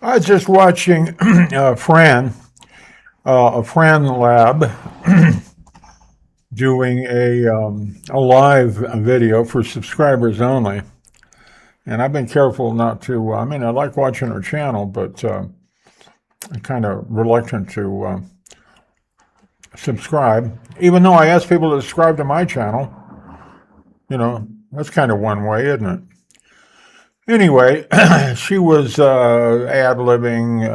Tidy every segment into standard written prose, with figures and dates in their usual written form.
I was just watching a Fran lab doing a live video for subscribers only. And I've been careful not to, I mean, I like watching her channel, but I'm kind of reluctant to subscribe. Even though I ask people to subscribe to my channel, you know, that's kind of one way, isn't it? Anyway, she was ad-libbing,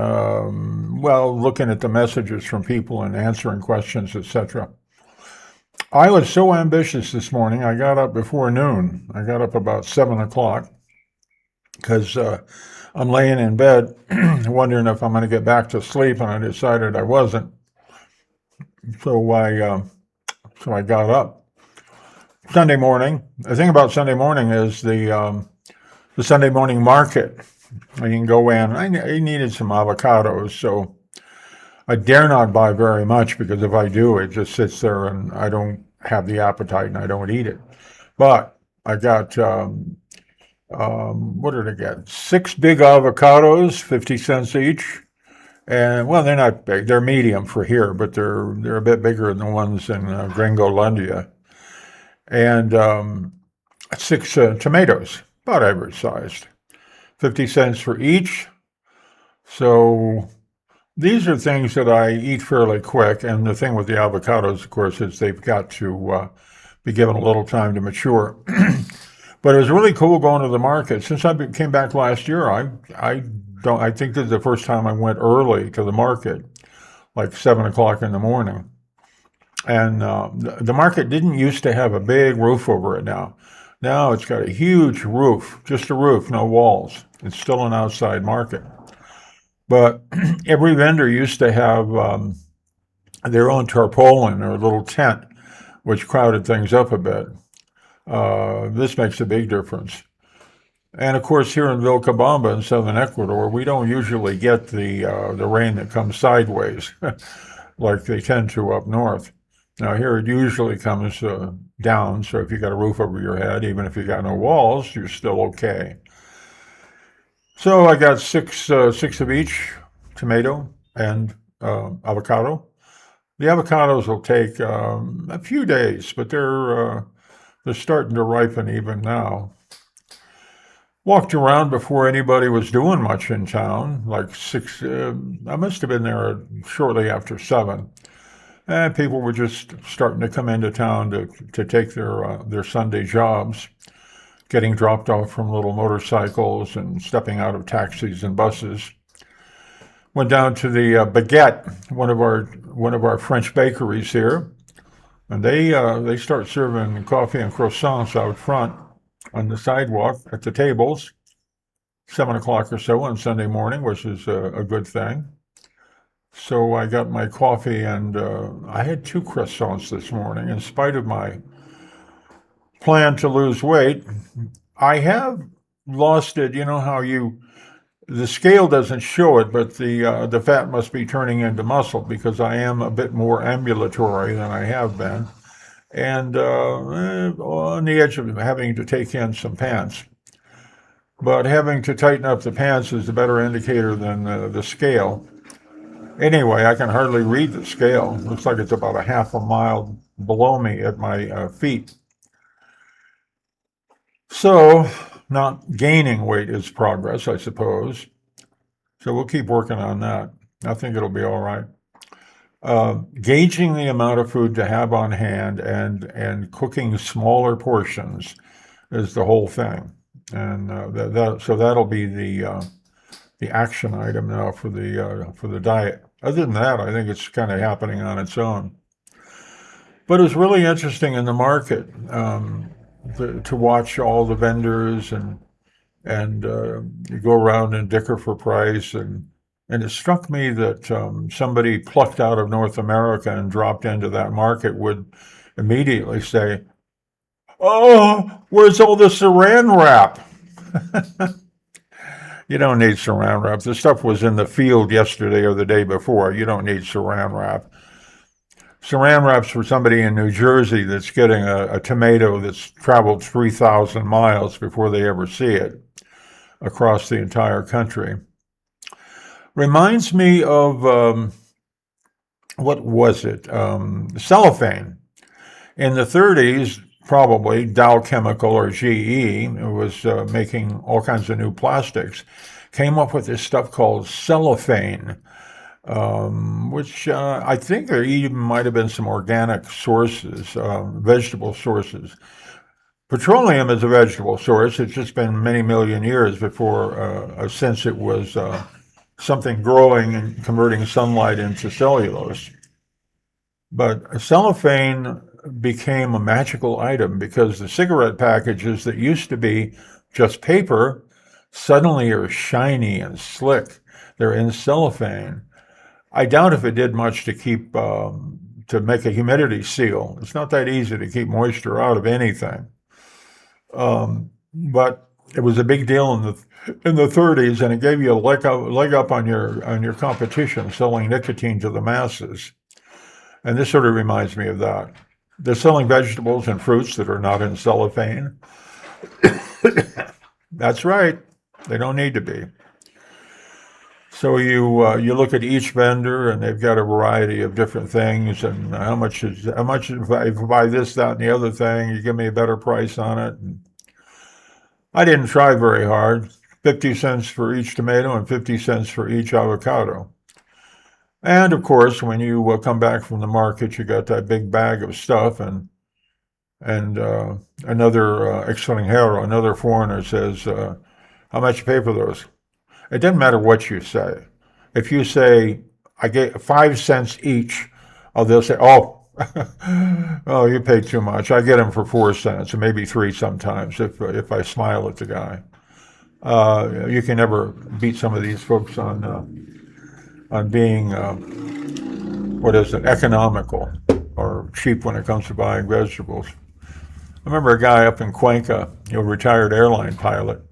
well, looking at the messages from people and answering questions, etc. I was so ambitious this morning. I got up before noon. I got up about 7 o'clock because I'm laying in bed wondering if I'm going to get back to sleep, and I decided I wasn't. So I got up. Sunday morning. The thing about Sunday morning is the Sunday morning market. You can go in. I needed some avocados, so I dare not buy very much because if I do, it just sits there and I don't have the appetite and I don't eat it. But I got what did I get? 6 big avocados, 50 cents each. And well, they're not big; they're medium for here, but they're a bit bigger than the ones in Gringolandia. And 6 tomatoes, about average sized, 50 cents for each. So these are things that I eat fairly quick. And the thing with the avocados, of course, is they've got to be given a little time to mature. But it was really cool going to the market. Since I came back last year, I think this is the first time I went early to the market, like 7 o'clock in the morning. And the market didn't used to have a big roof over it now. Now it's got a huge roof, just a roof, no walls. It's still an outside market. But every vendor used to have their own tarpaulin or little tent, which crowded things up a bit. This makes a big difference. And of course, here in Vilcabamba in southern Ecuador, we don't usually get the rain that comes sideways like they tend to up north. Now here it usually comes down, so if you got a roof over your head, even if you got no walls, you're still okay. So I got six of each, tomato and avocado. The avocados will take a few days, but they're starting to ripen even now. Walked around before anybody was doing much in town, like six. I must have been there shortly after 7, and people were just starting to come into town to take their Sunday jobs, getting dropped off from little motorcycles and stepping out of taxis and buses. Went down to the Baguette, one of our French bakeries here, and they start serving coffee and croissants out front on the sidewalk at the tables, 7 o'clock or so on Sunday morning, which is a good thing. So I got my coffee and I had 2 croissants this morning. In spite of my plan to lose weight, I have lost it. You know how the scale doesn't show it, but the fat must be turning into muscle because I am a bit more ambulatory than I have been, and on the edge of having to take in some pants. But having to tighten up the pants is a better indicator than the scale. Anyway, I can hardly read the scale. Looks like it's about a half a mile below me at my feet. So, not gaining weight is progress, I suppose. So we'll keep working on that. I think it'll be all right. Gauging the amount of food to have on hand and cooking smaller portions is the whole thing. And so that'll be the action item now for the diet. Other than that, I think it's kind of happening on its own. But it was really interesting in the market to watch all the vendors and you go around and dicker for price and it struck me that somebody plucked out of North America and dropped into that market would immediately say, "Oh, where's all the saran wrap?" You don't need saran wrap. The stuff was in the field yesterday or the day before. You don't need saran wrap. Saran wrap's for somebody in New Jersey that's getting a tomato that's traveled 3,000 miles before they ever see it across the entire country. Reminds me of what was it? Cellophane. In the 30s, probably Dow Chemical or GE, who was making all kinds of new plastics, came up with this stuff called cellophane, which I think there even might have been some organic sources, vegetable sources. Petroleum is a vegetable source. It's just been many million years before, since it was something growing and converting sunlight into cellulose. But cellophane became a magical item because the cigarette packages that used to be just paper suddenly are shiny and slick. They're in cellophane. I doubt if it did much to keep to make a humidity seal. It's not that easy to keep moisture out of anything. But it was a big deal in the 30s, and it gave you a leg up on your competition selling nicotine to the masses. And this sort of reminds me of that. They're selling vegetables and fruits that are not in cellophane. That's right. They don't need to be. So you look at each vendor, and they've got a variety of different things, and how much if I buy this, that, and the other thing, you give me a better price on it. And I didn't try very hard. 50 cents for each tomato and 50 cents for each avocado. And of course, when you come back from the market, you got that big bag of stuff, and another extranjero, another foreigner says, "How much you pay for those?" It doesn't matter what you say. If you say, "I get 5 cents each," they'll say, "Oh, oh, you paid too much. I get them for 4 cents, and maybe three sometimes if I smile at the guy." You can never beat some of these folks on being what is it, economical or cheap when it comes to buying vegetables. I remember a guy up in Cuenca, a retired airline pilot,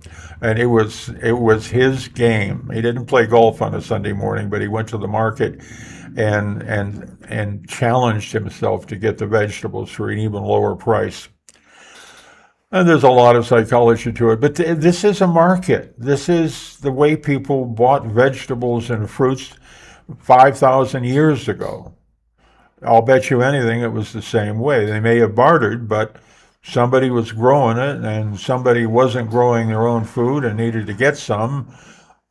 and it was his game. He didn't play golf on a Sunday morning, but he went to the market and challenged himself to get the vegetables for an even lower price. And there's a lot of psychology to it, but this is a market. This is the way people bought vegetables and fruits 5,000 years ago. I'll bet you anything it was the same way. They may have bartered, but somebody was growing it, and somebody wasn't growing their own food and needed to get some.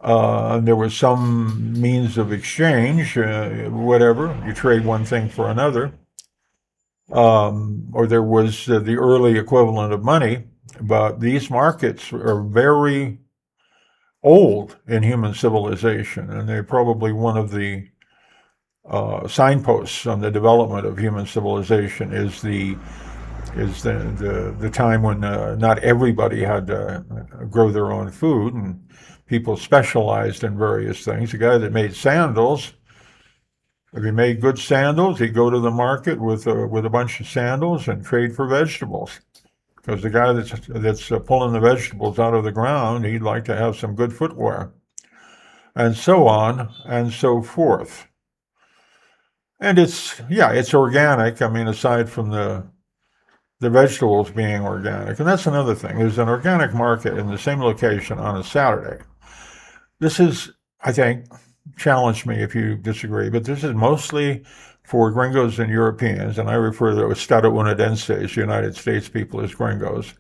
There was some means of exchange, whatever. You trade one thing for another. Or there was the early equivalent of money. But these markets are very old in human civilization, and they're probably one of the signposts on the development of human civilization is the time when not everybody had to grow their own food, and people specialized in various things. The guy that made sandals, if he made good sandals, he'd go to the market with a bunch of sandals and trade for vegetables. Because the guy that's pulling the vegetables out of the ground, he'd like to have some good footwear, and so on and so forth. And it's organic. I mean, aside from the vegetables being organic, and that's another thing. There's an organic market in the same location on a Saturday. This is, I think, challenge me if you disagree, but this is mostly for gringos and Europeans, and I refer to estadounidenses, United States people, as gringos,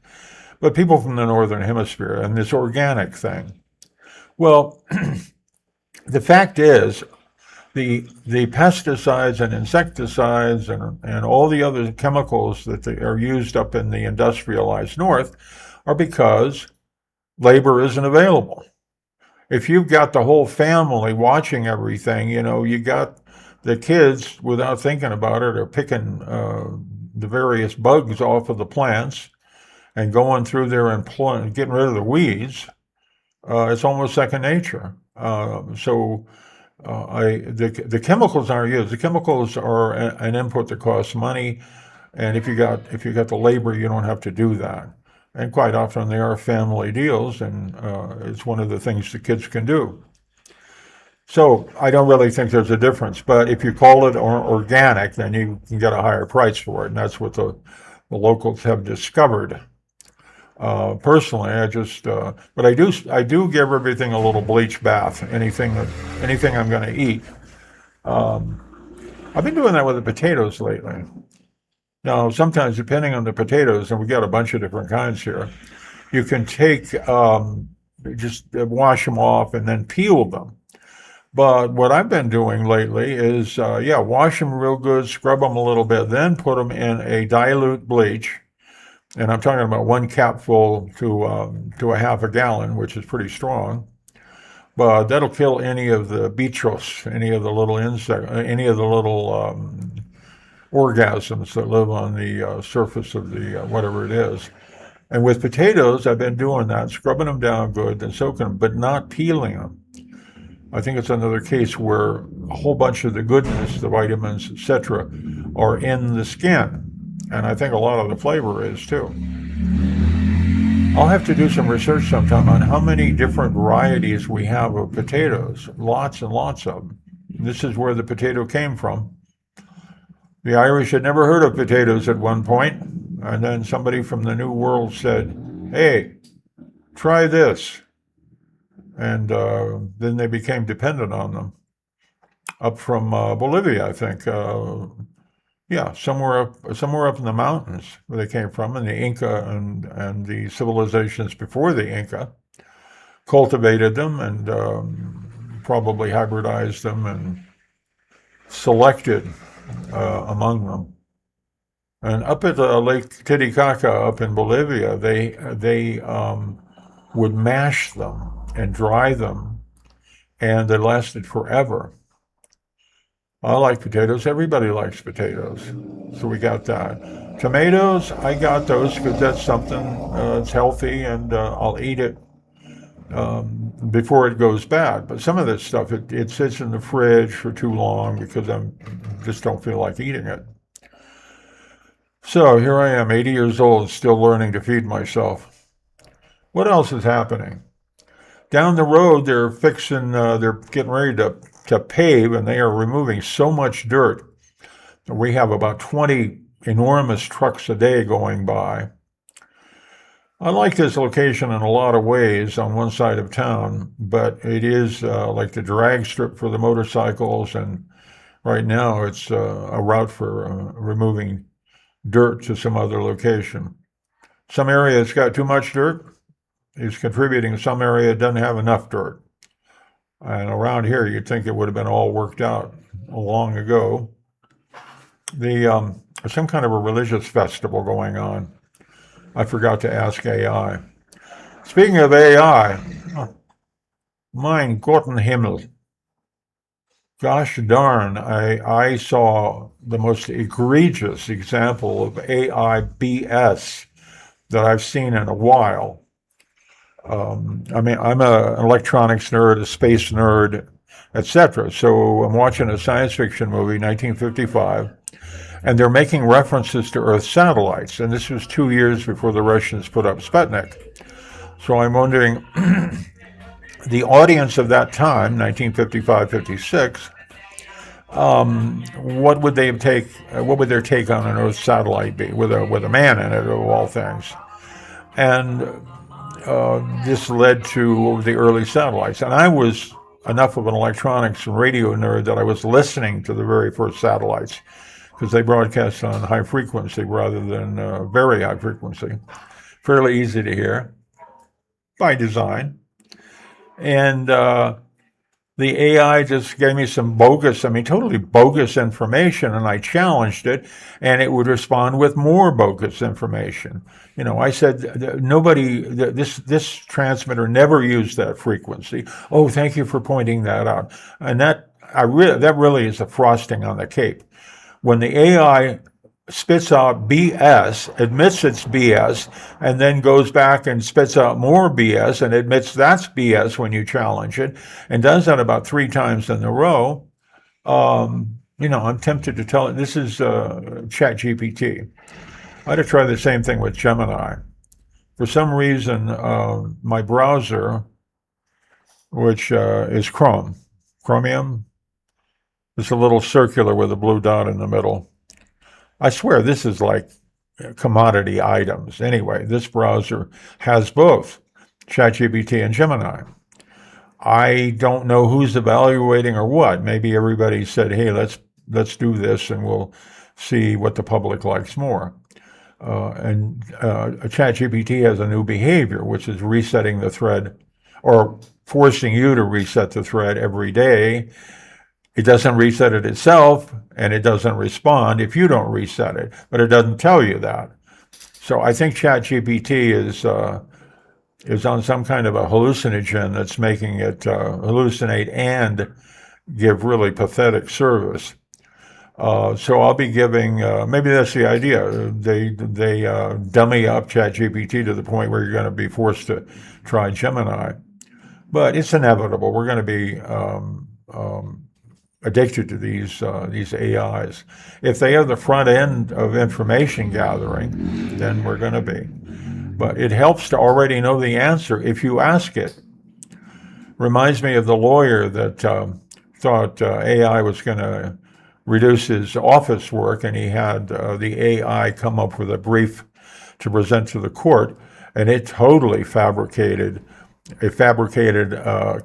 but people from the Northern Hemisphere, and this organic thing. Well, the fact is, the pesticides and insecticides and all the other chemicals that are used up in the industrialized North are because labor isn't available. If you've got the whole family watching everything, you got the kids, without thinking about it, are picking the various bugs off of the plants and going through there and getting rid of the weeds. It's almost second nature. The chemicals aren't used. The chemicals are an input that costs money, and if you got the labor, you don't have to do that. And quite often they are family deals, and it's one of the things the kids can do. So I don't really think there's a difference. But if you call it organic, then you can get a higher price for it, and that's what the locals have discovered. Personally, but I do give everything a little bleach bath. Anything I'm going to eat. I've been doing that with the potatoes lately. Now, sometimes depending on the potatoes, and we got a bunch of different kinds here, you can take just wash them off and then peel them. But what I've been doing lately is, wash them real good, scrub them a little bit, then put them in a dilute bleach. And I'm talking about 1 capful to a half a gallon, which is pretty strong. But that'll kill any of the bichos, any of the little any of the little organisms that live on the surface of the whatever it is. And with potatoes, I've been doing that, scrubbing them down good, and soaking them, but not peeling them. I think it's another case where a whole bunch of the goodness, the vitamins, etc., are in the skin. And I think a lot of the flavor is too. I'll have to do some research sometime on how many different varieties we have of potatoes. Lots and lots of them. This is where the potato came from. The Irish had never heard of potatoes at one point, and then somebody from the New World said, "Hey, try this." And then they became dependent on them. Up from Bolivia, I think. Somewhere up in the mountains where they came from, and the Inca and the civilizations before the Inca cultivated them and probably hybridized them and selected among them. And up at Lake Titicaca, up in Bolivia, they would mash them and dry them, and they lasted forever. I like potatoes. Everybody likes potatoes. So we got that. Tomatoes, I got those because that's something it's healthy, and I'll eat it before it goes bad. But some of this stuff, it sits in the fridge for too long because I just don't feel like eating it. So here I am, 80 years old, still learning to feed myself. What else is happening? Down the road, they're getting ready to pave, and they are removing so much dirt. We have about 20 enormous trucks a day going by. I like this location in a lot of ways on one side of town, but it is like the drag strip for the motorcycles, and right now it's a route for removing dirt to some other location. Some area that's got too much dirt is contributing. Some area doesn't have enough dirt. And around here, you'd think it would have been all worked out long ago. Some kind of a religious festival going on. I forgot to ask AI. Speaking of AI, mein Gotten Himmel. Gosh darn, I saw the most egregious example of AI BS that I've seen in a while. I'm an electronics nerd, a space nerd, etc. So I'm watching a science fiction movie, 1955, and they're making references to Earth satellites. And this was 2 years before the Russians put up Sputnik. So I'm wondering, the audience of that time, 1955-56, what would their take on an Earth satellite be with a man in it, of all things? And this led to the early satellites. And I was enough of an electronics and radio nerd that I was listening to the very first satellites because they broadcast on high frequency rather than very high frequency. Fairly easy to hear by design. And the AI just gave me some totally bogus information, and I challenged it, and it would respond with more bogus information. I said, this transmitter never used that frequency. Oh, thank you for pointing that out. And that really is the frosting on the cake. When the AI spits out BS, admits it's BS, and then goes back and spits out more BS and admits that's BS when you challenge it, and does that about 3 times in a row, I'm tempted to tell it. This is ChatGPT. I had to try the same thing with Gemini. For some reason, my browser, which is Chromium, it's a little circular with a blue dot in the middle. I swear this is like commodity items. Anyway, this browser has both ChatGPT and Gemini. I don't know who's evaluating or what. Maybe everybody said, "Hey, let's do this, and we'll see what the public likes more." ChatGPT has a new behavior, which is resetting the thread, or forcing you to reset the thread every day. It doesn't reset it itself, and it doesn't respond if you don't reset it, but it doesn't tell you that. So I think ChatGPT is on some kind of a hallucinogen that's making it hallucinate and give really pathetic service. So I'll be giving, maybe that's the idea. They dummy up ChatGPT to the point where you're going to be forced to try Gemini. But it's inevitable. We're going to be addicted to these AIs. If they have the front end of information gathering, then we're going to be. But it helps to already know the answer if you ask it. Reminds me of the lawyer that thought AI was going to reduce his office work, and he had the AI come up with a brief to present to the court, and it totally fabricated. It fabricated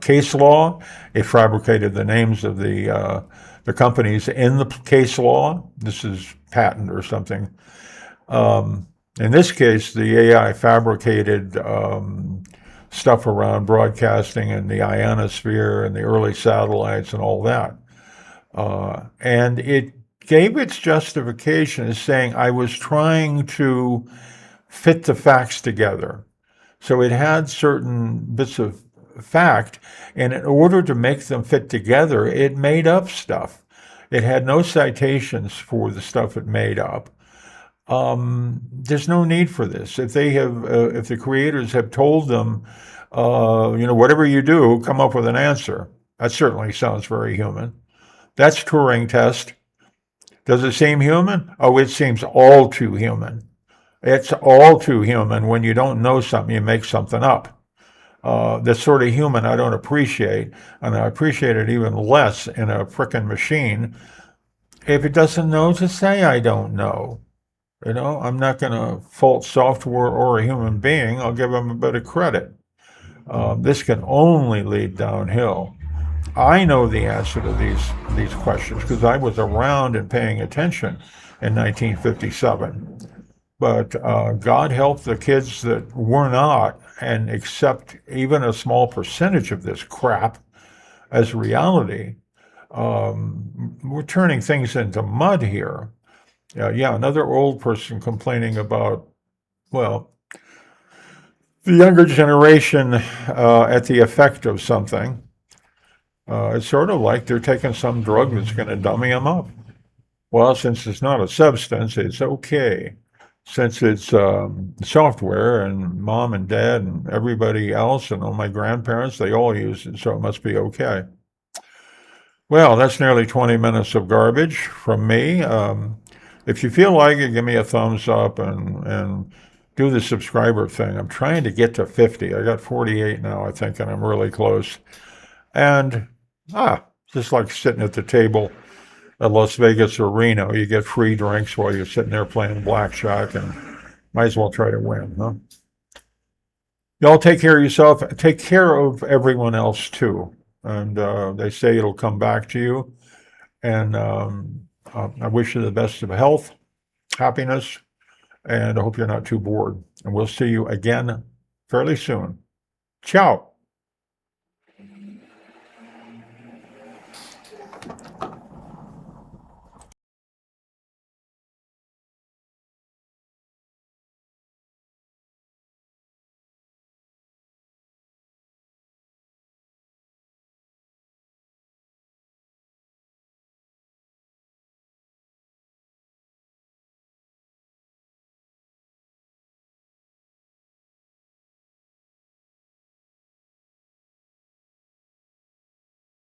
case law. It fabricated the names of the companies in the case law. This is patent or something. In this case, the AI fabricated stuff around broadcasting and the ionosphere and the early satellites and all that. And it gave its justification as saying, I was trying to fit the facts together. So it had certain bits of fact, and in order to make them fit together, it made up stuff. It had no citations for the stuff it made up. There's no need for this. If the creators have told them, whatever you do, come up with an answer. That certainly sounds very human. That's Turing test. Does it seem human? Oh, it seems all too human. It's all too human. When you don't know something, you make something up. That's sort of human I don't appreciate, and I appreciate it even less in a frickin' machine. If it doesn't know, to say I don't know. I'm not going to fault software or a human being. I'll give them a bit of credit. This can only lead downhill. I know the answer to these questions because I was around and paying attention in 1957. But God help the kids that were not and accept even a small percentage of this crap as reality. We're turning things into mud here. Another old person complaining about, well, the younger generation at the effect of something. It's sort of like they're taking some drug that's going to dummy them up. Well, since it's not a substance, it's okay. Since it's software, and mom and dad and everybody else and all my grandparents, they all use it, so it must be okay. Well, that's nearly 20 minutes of garbage from me. If you feel like it, give me a thumbs up and do the subscriber thing. I'm trying to get to 50. I got 48 now, I think, and I'm really close. And, just like sitting at the table at Las Vegas or Reno, you get free drinks while you're sitting there playing blackjack, and might as well try to win, huh? Y'all take care of yourself. Take care of everyone else, too. And they say it'll come back to you. And I wish you the best of health, happiness, and I hope you're not too bored. And we'll see you again fairly soon. Ciao.